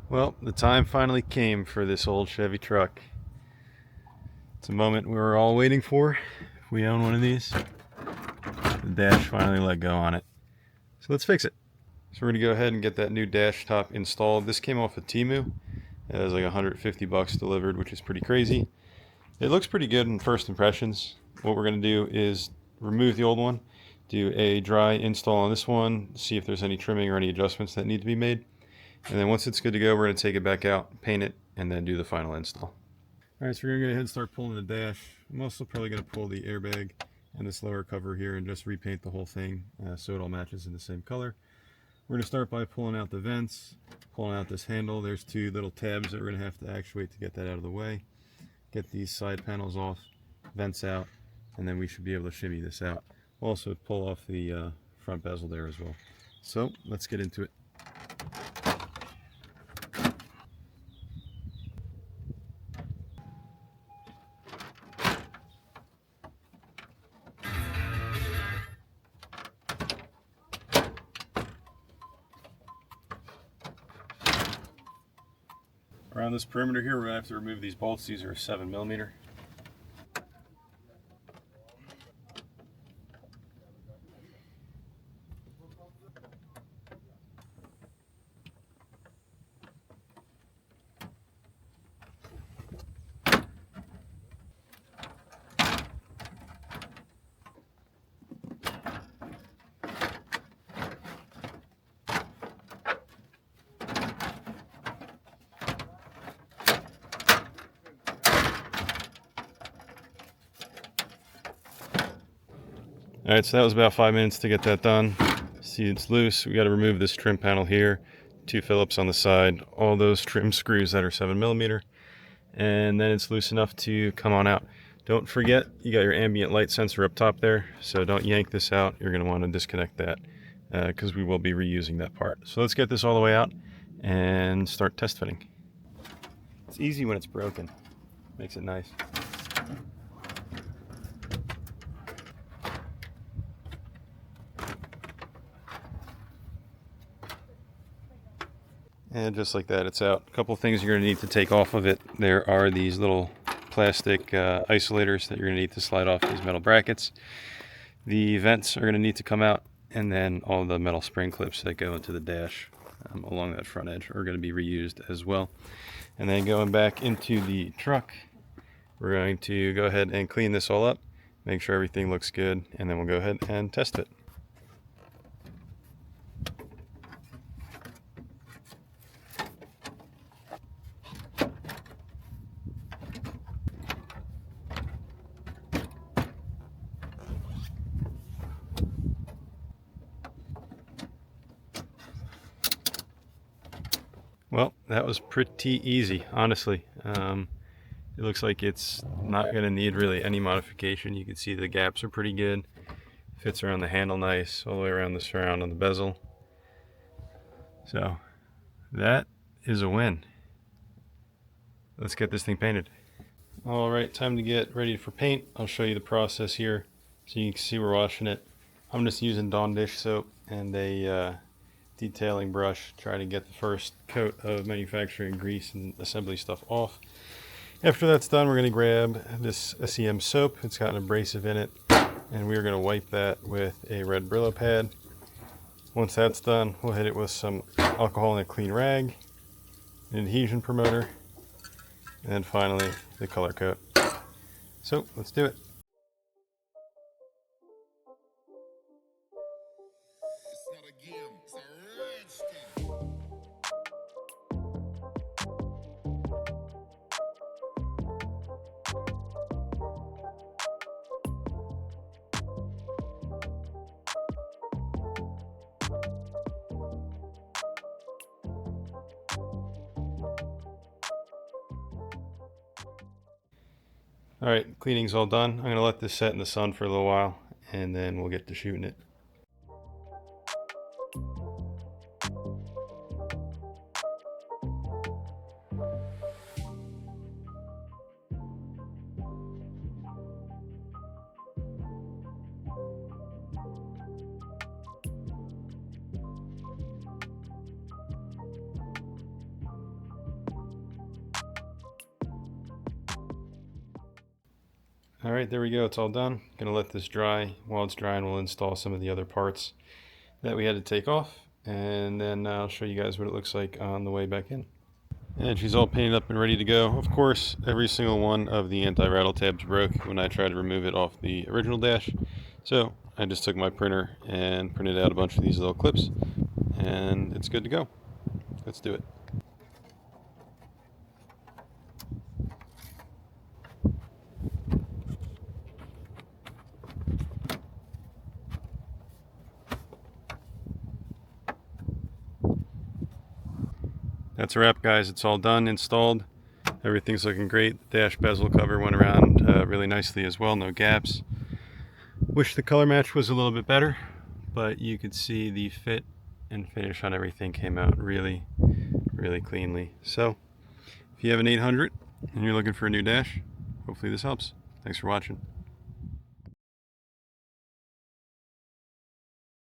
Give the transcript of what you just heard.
Well, the time finally came for this old Chevy truck. It's a moment we were all waiting for. If we own one of these, the dash finally let go on it. So let's fix it. So we're gonna go ahead and get that new dash top installed. This came off of Temu. It was like 150 bucks delivered, which is pretty crazy. It looks pretty good in first impressions. What we're gonna do is remove the old one, do a dry install on this one, see if there's any trimming or any adjustments that need to be made. And then once it's good to go, we're going to take it back out, paint it, and then do the final install. Alright, so we're going to go ahead and start pulling the dash. I'm also probably going to pull the airbag and this lower cover here and just repaint the whole thing so it all matches in the same color. We're going to start by pulling out the vents, pulling out this handle. There's two little tabs that we're going to have to actuate to get that out of the way. Get these side panels off, vents out, and then we should be able to shimmy this out. Also pull off the front bezel there as well. So let's get into it. Around this perimeter here, we're going to have to remove these bolts. These are 7mm. Alright, so that was about 5 minutes to get that done. See, it's loose. We got to remove this trim panel here, 2 Phillips on the side, all those trim screws that are 7mm, and then it's loose enough to come on out. Don't forget, you got your ambient light sensor up top there, so don't yank this out. You're going to want to disconnect that because we will be reusing that part. So let's get this all the way out and start test fitting. It's easy when it's broken. Makes it nice. And just like that, it's out. A couple of things you're going to need to take off of it. There are these little plastic isolators that you're going to need to slide off these metal brackets. The vents are going to need to come out, and then all the metal spring clips that go into the dash along that front edge are going to be reused as well. And then going back into the truck, we're going to go ahead and clean this all up, make sure everything looks good, and then we'll go ahead and test it. Well, that was pretty easy, honestly. It looks like it's not going to need really any modification. You can see the gaps are pretty good. Fits around the handle nice, all the way around the surround on the bezel. So that is a win. Let's get this thing painted. All right, time to get ready for paint. I'll show you the process here so you can see we're washing it. I'm just using Dawn dish soap and a detailing brush, try to get the first coat of manufacturing grease and assembly stuff off. After that's done, we're going to grab this SEM soap. It's got an abrasive in it, and we're going to wipe that with a red Brillo pad. Once that's done, we'll hit it with some alcohol and a clean rag, an adhesion promoter, and then finally the color coat. So let's do it. Alright, cleaning's all done. I'm going to let this set in the sun for a little while, and then we'll get to shooting it. Alright, there we go. It's all done. Gonna let this dry. While it's drying, we'll install some of the other parts that we had to take off, and then I'll show you guys what it looks like on the way back in. And she's all painted up and ready to go. Of course, every single one of the anti-rattle tabs broke when I tried to remove it off the original dash. So I just took my printer and printed out a bunch of these little clips, and it's good to go. Let's do it. That's a wrap, guys. It's all done, installed. Everything's looking great. The dash bezel cover went around really nicely as well, no gaps. Wish the color match was a little bit better, but you could see the fit and finish on everything came out really, really cleanly. So, if you have an 800 and you're looking for a new dash, hopefully this helps. Thanks for watching.